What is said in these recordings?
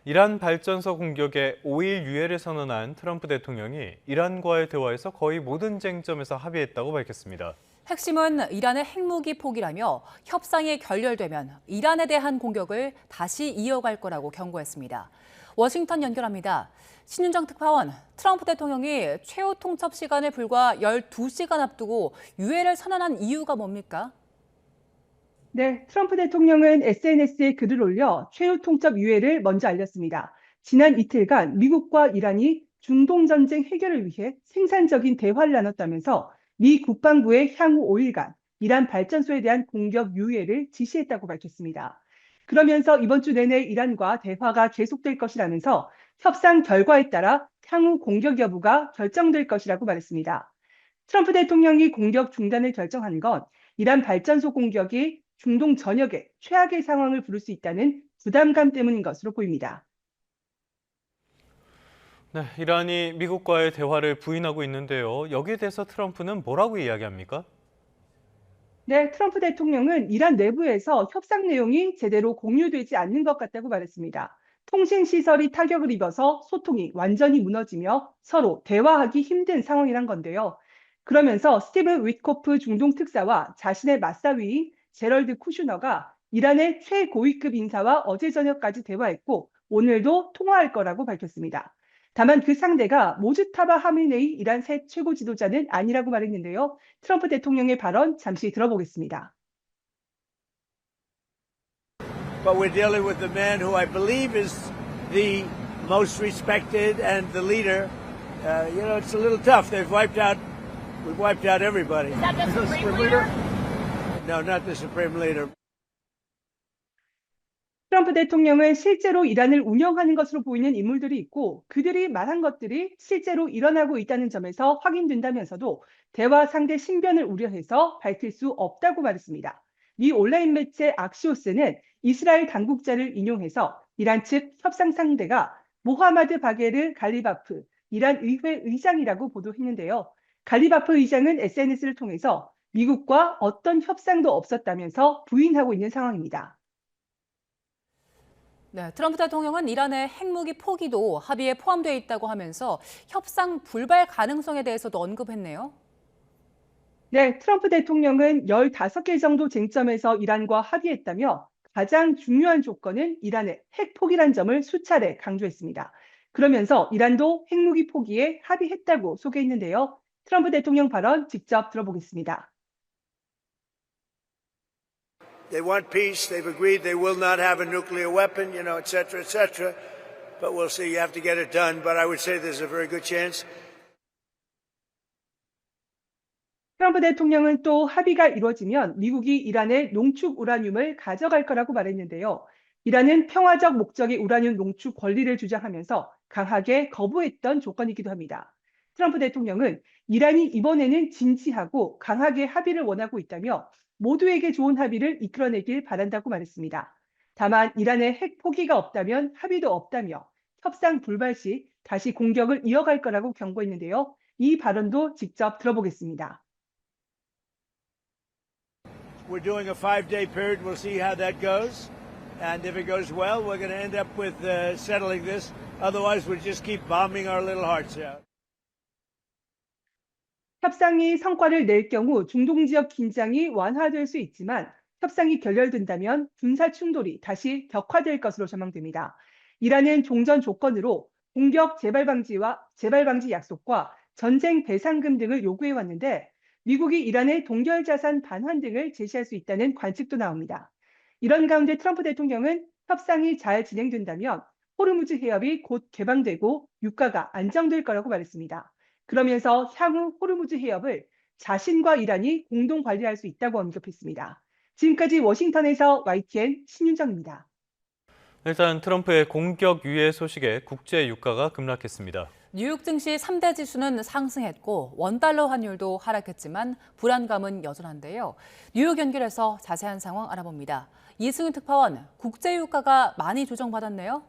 이란 발전소 공격에 5일 유예를 선언한 트럼프 대통령이 이란과의 대화에서 거의 모든 쟁점에서 합의했다고 밝혔습니다. 핵심은 이란의 핵무기 포기라며 협상이 결렬되면 이란에 대한 공격을 다시 이어갈 거라고 경고했습니다. 워싱턴 연결합니다. 신윤정 특파원, 트럼프 대통령이 최후 통첩 시간을 불과 12시간 앞두고 유예를 선언한 이유가 뭡니까? 네, 트럼프 대통령은 SNS에 글을 올려 최후 통첩 유예를 먼저 알렸습니다. 지난 이틀간 미국과 이란이 중동 전쟁 해결을 위해 생산적인 대화를 나눴다면서 미 국방부에 향후 5일간 이란 발전소에 대한 공격 유예를 지시했다고 밝혔습니다. 그러면서 이번 주 내내 이란과 대화가 계속될 것이라면서 협상 결과에 따라 향후 공격 여부가 결정될 것이라고 말했습니다. 트럼프 대통령이 공격 중단을 결정한 건 이란 발전소 공격이 중동 전역에 최악의 상황을 부를 수 있다는 부담감 때문인 것으로 보입니다. 네, 이란이 미국과의 대화를 부인하고 있는데요. 여기에 대해서 트럼프는 뭐라고 이야기합니까? 네, 트럼프 대통령은 이란 내부에서 협상 내용이 제대로 공유되지 않는 것 같다고 말했습니다. 통신 시설이 타격을 입어서 소통이 완전히 무너지며 서로 대화하기 힘든 상황이란 건데요. 그러면서 스티브 위트코프 중동 특사와 자신의 맞사위인 제럴드 쿠슈너가 이란의 최고위급 인사와 어제 저녁까지 대화했고 오늘도 통화할 거라고 밝혔습니다. 다만 그 상대가 모즈타바 하미네이 이란 새 최고 지도자는 아니라고 말했는데요. 트럼프 대통령의 발언 잠시 들어보겠습니다. But we're dealing with the man who I believe is the most respected and the leader. It's a little tough. We've wiped out everybody. Is that the Supreme Leader? No, not the Supreme Leader. 트럼프 대통령은 실제로 이란을 운영하는 것으로 보이는 인물들이 있고 그들이 말한 것들이 실제로 일어나고 있다는 점에서 확인된다면서도 대화 상대 신변을 우려해서 밝힐 수 없다고 말했습니다. 미 온라인 매체 악시오스는 이스라엘 당국자를 인용해서 이란 측 협상 상대가 모하마드 바게르 갈리바프 이란 의회 의장이라고 보도했는데요. 갈리바프 의장은 SNS를 통해서 미국과 어떤 협상도 없었다면서 부인하고 있는 상황입니다. 네, 트럼프 대통령은 이란의 핵무기 포기도 합의에 포함되어 있다고 하면서 협상 불발 가능성에 대해서도 언급했네요. 네, 트럼프 대통령은 15개 정도 쟁점에서 이란과 합의했다며 가장 중요한 조건은 이란의 핵 포기란 점을 수차례 강조했습니다. 그러면서 이란도 핵무기 포기에 합의했다고 소개했는데요. 트럼프 대통령 발언 직접 들어보겠습니다. They want peace. They've agreed they will not have a nuclear weapon, et cetera, et cetera. But we'll see. You have to get it done. But I would say there's a very good chance. 트럼프 대통령은 또 합의가 이루어지면 미국이 이란의 농축 우라늄을 가져갈 거라고 말했는데요. 이란은 평화적 목적의 우라늄 농축 권리를 주장하면서 강하게 거부했던 조건이기도 합니다. 트럼프 대통령은 이란이 이번에는 진지하고 강하게 합의를 원하고 있다며 모두에게 좋은 합의를 이끌어내길 바란다고 말했습니다. 다만 이란의 핵 포기가 없다면 합의도 없다며 협상 불발 시 다시 공격을 이어갈 거라고 경고했는데요. 이 발언도 직접 들어보겠습니다. We're doing a 5-day period. We'll see how that goes. And if it goes well, we're going to end up with settling this. Otherwise, we'll just keep bombing our little hearts out. 협상이 성과를 낼 경우 중동 지역 긴장이 완화될 수 있지만 협상이 결렬된다면 군사 충돌이 다시 격화될 것으로 전망됩니다. 이란은 종전 조건으로 공격 재발 방지 약속과 전쟁 배상금 등을 요구해 왔는데 미국이 이란의 동결 자산 반환 등을 제시할 수 있다는 관측도 나옵니다. 이런 가운데 트럼프 대통령은 협상이 잘 진행된다면 호르무즈 해협이 곧 개방되고 유가가 안정될 거라고 말했습니다. 그러면서 향후 호르무즈 해협을 자신과 이란이 공동 관리할 수 있다고 언급했습니다. 지금까지 워싱턴에서 YTN 신윤정입니다. 일단 트럼프의 공격 유예 소식에 국제 유가가 급락했습니다. 뉴욕 증시 3대 지수는 상승했고 원달러 환율도 하락했지만 불안감은 여전한데요. 뉴욕 연결해서 자세한 상황 알아봅니다. 이승윤 특파원, 국제 유가가 많이 조정받았네요.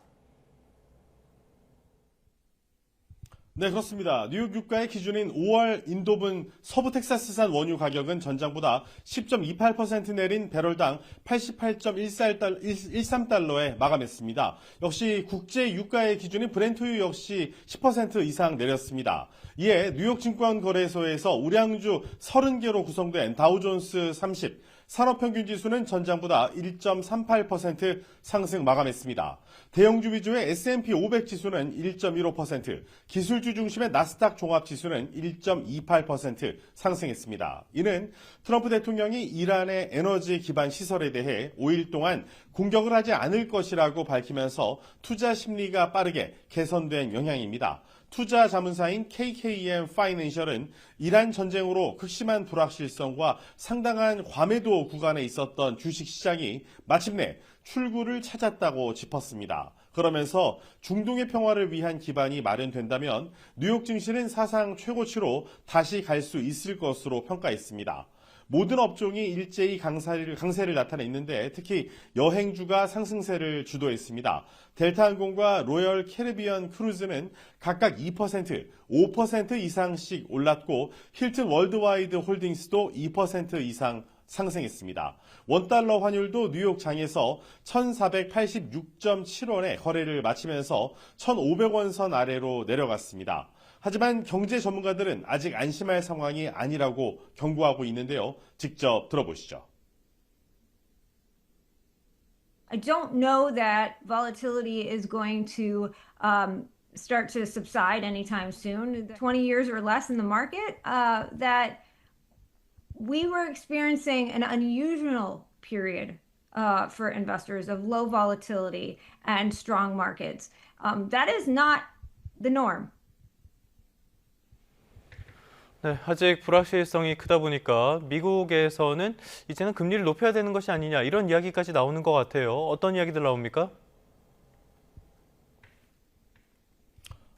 네, 그렇습니다. 뉴욕 유가의 기준인 5월 인도분 서부 텍사스산 원유 가격은 전장보다 10.28% 내린 배럴당 88.13달러에 마감했습니다. 역시 국제 유가의 기준인 브렌트유 역시 10% 이상 내렸습니다. 이에 뉴욕 증권거래소에서 우량주 30개로 구성된 다우존스 30 산업평균지수는 전장보다 1.38% 상승 마감했습니다. 대형주 위주의 S&P 500 지수는 1.15%, 기술주 중심의 나스닥 종합지수는 1.28% 상승했습니다. 이는 트럼프 대통령이 이란의 에너지 기반 시설에 대해 5일 동안 공격을 하지 않을 것이라고 밝히면서 투자 심리가 빠르게 개선된 영향입니다. 투자 자문사인 KKM 파이낸셜은 이란 전쟁으로 극심한 불확실성과 상당한 과매도 구간에 있었던 주식시장이 마침내 출구를 찾았다고 짚었습니다. 그러면서 중동의 평화를 위한 기반이 마련된다면 뉴욕 증시는 사상 최고치로 다시 갈 수 있을 것으로 평가했습니다. 모든 업종이 일제히 강세를 나타냈는데 특히 여행주가 상승세를 주도했습니다. 델타항공과 로열 캐리비안 크루즈는 각각 2%, 5% 이상씩 올랐고 힐튼 월드와이드 홀딩스도 2% 이상 상승했습니다. 원달러 환율도 뉴욕 장에서 1,486.7원에 거래를 마치면서 1,500원 선 아래로 내려갔습니다. 하지만 경제 전문가들은 아직 안심할 상황이 아니라고 경고하고 있는데요. 직접 들어보시죠. I don't know that volatility is going to start to subside anytime soon. 20 years or less in the market, that we were experiencing an unusual period for investors of low volatility and strong markets. That is not the norm. 네, 아직 불확실성이 크다 보니까 미국에서는 이제는 금리를 높여야 되는 것이 아니냐 이런 이야기까지 나오는 것 같아요. 어떤 이야기들 나옵니까?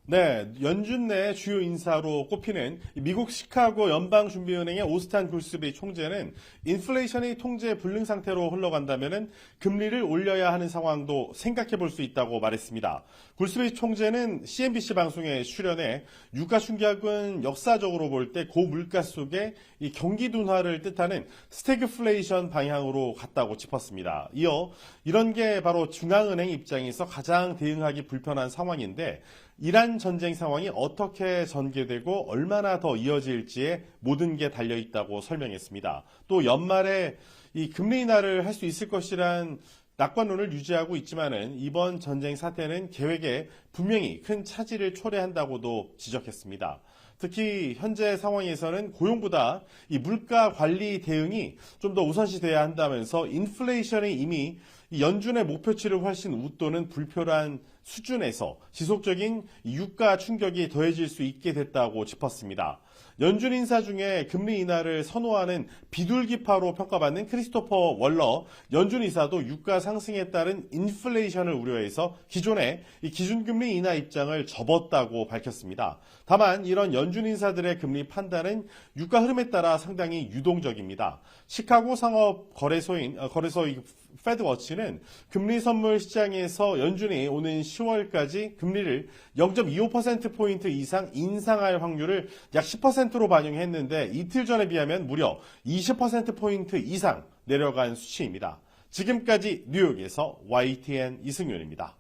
네, 연준 내 주요 인사로 꼽히는 미국 시카고 연방준비은행의 오스탄 굴스비 총재는 인플레이션이 통제 불능 상태로 흘러간다면 금리를 올려야 하는 상황도 생각해 볼 수 있다고 말했습니다. 굴스비 총재는 CNBC 방송에 출연해 유가 충격은 역사적으로 볼 때 고물가 속에 이 경기 둔화를 뜻하는 스태그플레이션 방향으로 갔다고 짚었습니다. 이어 이런 게 바로 중앙은행 입장에서 가장 대응하기 불편한 상황인데 이란 전쟁 상황이 어떻게 전개되고 얼마나 더 이어질지에 모든 게 달려있다고 설명했습니다. 또 연말에 이 금리 인하를 할 수 있을 것이란 낙관론을 유지하고 있지만은 이번 전쟁 사태는 계획에 분명히 큰 차질을 초래한다고도 지적했습니다. 특히 현재 상황에서는 고용보다 이 물가 관리 대응이 좀 더 우선시돼야 한다면서 인플레이션이 이미 연준의 목표치를 훨씬 웃도는 불표란 수준에서 지속적인 유가 충격이 더해질 수 있게 됐다고 짚었습니다. 연준 인사 중에 금리 인하를 선호하는 비둘기파로 평가받는 크리스토퍼 월러 연준 이사도 유가 상승에 따른 인플레이션을 우려해서 기존의 이 기준금리 인하 입장을 접었다고 밝혔습니다. 다만 이런 연준 인사들의 금리 판단은 유가 흐름에 따라 상당히 유동적입니다. 시카고 상업 거래소인 페드워치는 금리 선물 시장에서 연준이 오는 10월까지 금리를 0.25%포인트 이상 인상할 확률을 약 10%로 반영했는데 이틀 전에 비하면 무려 20%포인트 이상 내려간 수치입니다. 지금까지 뉴욕에서 YTN 이승윤입니다.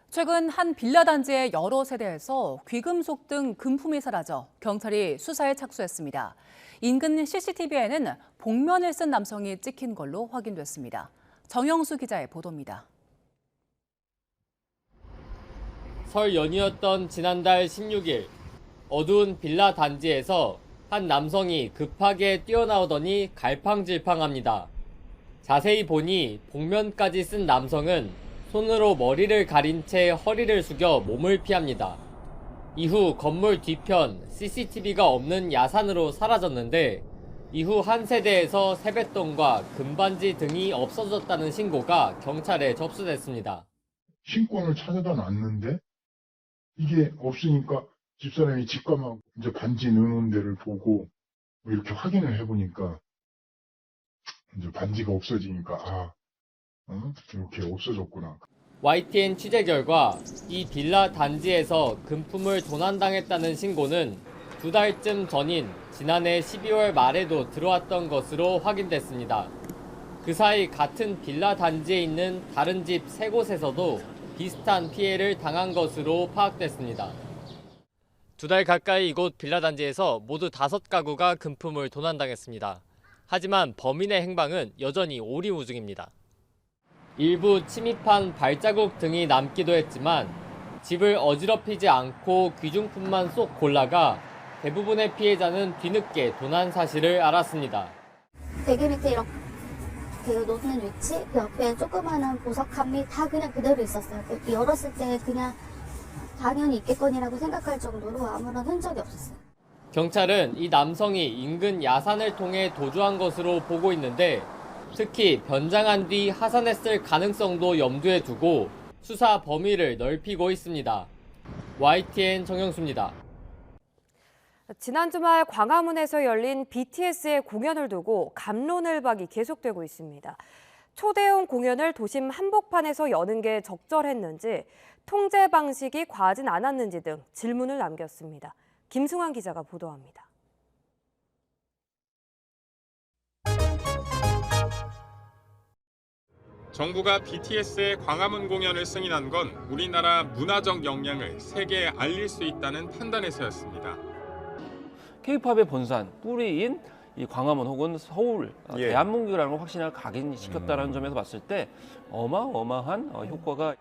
최근 한 빌라 단지의 여러 세대에서 귀금속 등 금품이 사라져 경찰이 수사에 착수했습니다. 인근 CCTV에는 복면을 쓴 남성이 찍힌 걸로 확인됐습니다. 정영수 기자의 보도입니다. 설 연휴였던 지난달 16일, 어두운 빌라 단지에서 한 남성이 급하게 뛰어나오더니 갈팡질팡합니다. 자세히 보니 복면까지 쓴 남성은 손으로 머리를 가린 채 허리를 숙여 몸을 피합니다. 이후 건물 뒤편 CCTV가 없는 야산으로 사라졌는데 이후 한 세대에서 세뱃돈과 금반지 등이 없어졌다는 신고가 경찰에 접수됐습니다. 신권을 찾아다 놨는데 이게 없으니까 집사람이 직감하고 이제 반지 넣는 데를 보고 이렇게 확인을 해보니까 이제 반지가 없어지니까 이렇게 없어졌구나. YTN 취재 결과 이 빌라 단지에서 금품을 도난당했다는 신고는 2달쯤 전인 지난해 12월 말에도 들어왔던 것으로 확인됐습니다. 그 사이 같은 빌라 단지에 있는 다른 집 3곳에서도 비슷한 피해를 당한 것으로 파악됐습니다. 2달 가까이 이곳 빌라 단지에서 모두 5가구가 금품을 도난당했습니다. 하지만 범인의 행방은 여전히 오리무중입니다. 일부 침입한 발자국 등이 남기도 했지만 집을 어지럽히지 않고 귀중품만 쏙 골라가 대부분의 피해자는 뒤늦게 도난 사실을 알았습니다. 베개 밑에 이렇게 놓는 위치, 그 옆에 조그마한 보석함이 다 그냥 그대로 있었어요. 열었을 때 그냥 당연히 있겠거니라고 생각할 정도로 아무런 흔적이 없었어요. 경찰은 이 남성이 인근 야산을 통해 도주한 것으로 보고 있는데 특히 변장한 뒤 하산했을 가능성도 염두에 두고 수사 범위를 넓히고 있습니다. YTN 정영수입니다. 지난 주말 광화문에서 열린 BTS의 공연을 두고 갑론을박이 계속되고 있습니다. 초대형 공연을 도심 한복판에서 여는 게 적절했는지, 통제 방식이 과하진 않았는지 등 질문을 남겼습니다. 김승환 기자가 보도합니다. 정부가 BTS의 광화문 공연을 승인한 건 우리나라 문화적 역량을 세계에 알릴 수 있다는 판단에서였습니다. K-팝의 본산, 뿌리인 이 광화문 혹은 서울, 대한민국이라는 걸 확신을 각인시켰다는 점에서 봤을 때 어마어마한 효과가.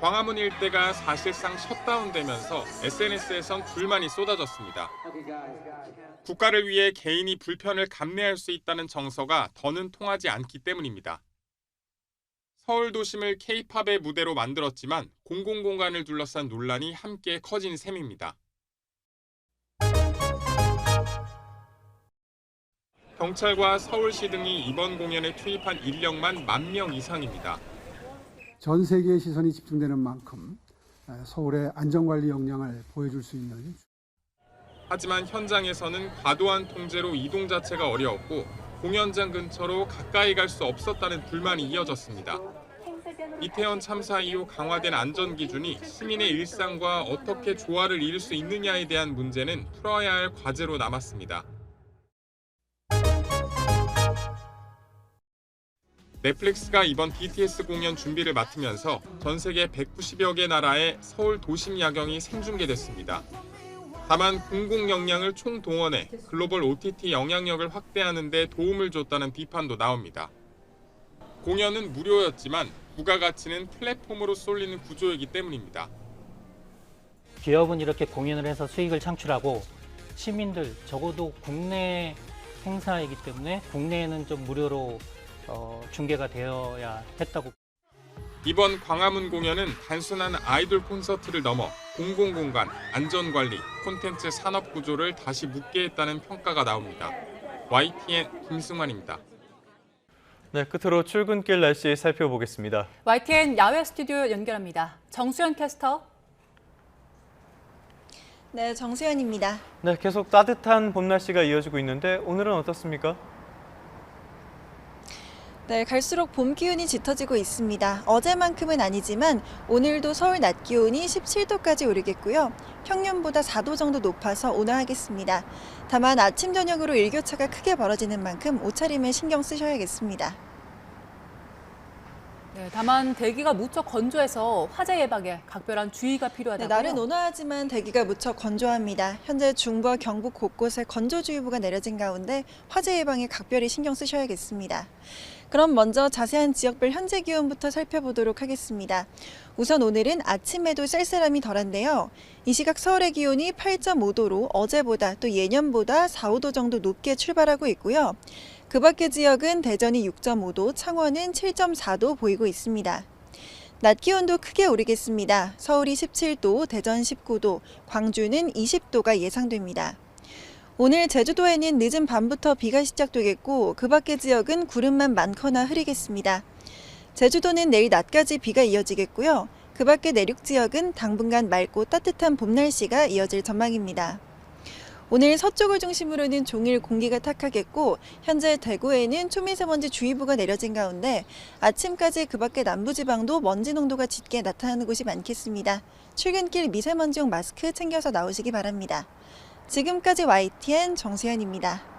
광화문 일대가 사실상 셧다운되면서 SNS에선 불만이 쏟아졌습니다. 국가를 위해 개인이 불편을 감내할 수 있다는 정서가 더는 통하지 않기 때문입니다. 서울 도심을 K-팝의 무대로 만들었지만 공공공간을 둘러싼 논란이 함께 커진 셈입니다. 경찰과 서울시 등이 이번 공연에 투입한 인력만 10,000명 이상입니다. 전 세계의 시선이 집중되는 만큼 서울의 안전관리 역량을 보여줄 수 있는. 하지만 현장에서는 과도한 통제로 이동 자체가 어려웠고 공연장 근처로 가까이 갈 수 없었다는 불만이 이어졌습니다. 이태원 참사 이후 강화된 안전 기준이 시민의 일상과 어떻게 조화를 이룰 수 있느냐에 대한 문제는 풀어야 할 과제로 남았습니다. 넷플릭스가 이번 BTS 공연 준비를 맡으면서 전 세계 190여 개 나라의 서울 도심 야경이 생중계됐습니다. 다만 공공 역량을 총동원해 글로벌 OTT 영향력을 확대하는 데 도움을 줬다는 비판도 나옵니다. 공연은 무료였지만 부가가치는 플랫폼으로 쏠리는 구조이기 때문입니다. 기업은 이렇게 공연을 해서 수익을 창출하고 시민들, 적어도 국내 행사이기 때문에 국내에는 좀 무료로 중계가 되어야 했다고. 이번 광화문 공연은 단순한 아이돌 콘서트를 넘어 공공공간, 안전관리, 콘텐츠 산업 구조를 다시 묻게 했다는 평가가 나옵니다. YTN 김승환입니다. 네, 끝으로 출근길 날씨 살펴보겠습니다. YTN 야외 스튜디오 연결합니다. 정수연 캐스터. 네, 정수연입니다. 네, 계속 따뜻한 봄 날씨가 이어지고 있는데 오늘은 어떻습니까? 네, 갈수록 봄 기운이 짙어지고 있습니다. 어제만큼은 아니지만 오늘도 서울 낮 기온이 17도까지 오르겠고요. 평년보다 4도 정도 높아서 온화하겠습니다. 다만 아침 저녁으로 일교차가 크게 벌어지는 만큼 옷차림에 신경 쓰셔야겠습니다. 네, 다만 대기가 무척 건조해서 화재 예방에 각별한 주의가 필요하다고요. 네, 날은 온화하지만 대기가 무척 건조합니다. 현재 중부와 경북 곳곳에 건조주의보가 내려진 가운데 화재 예방에 각별히 신경 쓰셔야겠습니다. 그럼 먼저 자세한 지역별 현재 기온부터 살펴보도록 하겠습니다. 우선 오늘은 아침에도 쌀쌀함이 덜한데요. 이 시각 서울의 기온이 8.5도로 어제보다 또 예년보다 4, 5도 정도 높게 출발하고 있고요. 그 밖의 지역은 대전이 6.5도, 창원은 7.4도 보이고 있습니다. 낮 기온도 크게 오르겠습니다. 서울이 17도, 대전 19도, 광주는 20도가 예상됩니다. 오늘 제주도에는 늦은 밤부터 비가 시작되겠고 그 밖의 지역은 구름만 많거나 흐리겠습니다. 제주도는 내일 낮까지 비가 이어지겠고요. 그 밖의 내륙 지역은 당분간 맑고 따뜻한 봄 날씨가 이어질 전망입니다. 오늘 서쪽을 중심으로는 종일 공기가 탁하겠고 현재 대구에는 초미세먼지 주의보가 내려진 가운데 아침까지 그 밖의 남부지방도 먼지 농도가 짙게 나타나는 곳이 많겠습니다. 출근길 미세먼지용 마스크 챙겨서 나오시기 바랍니다. 지금까지 YTN 정수현입니다.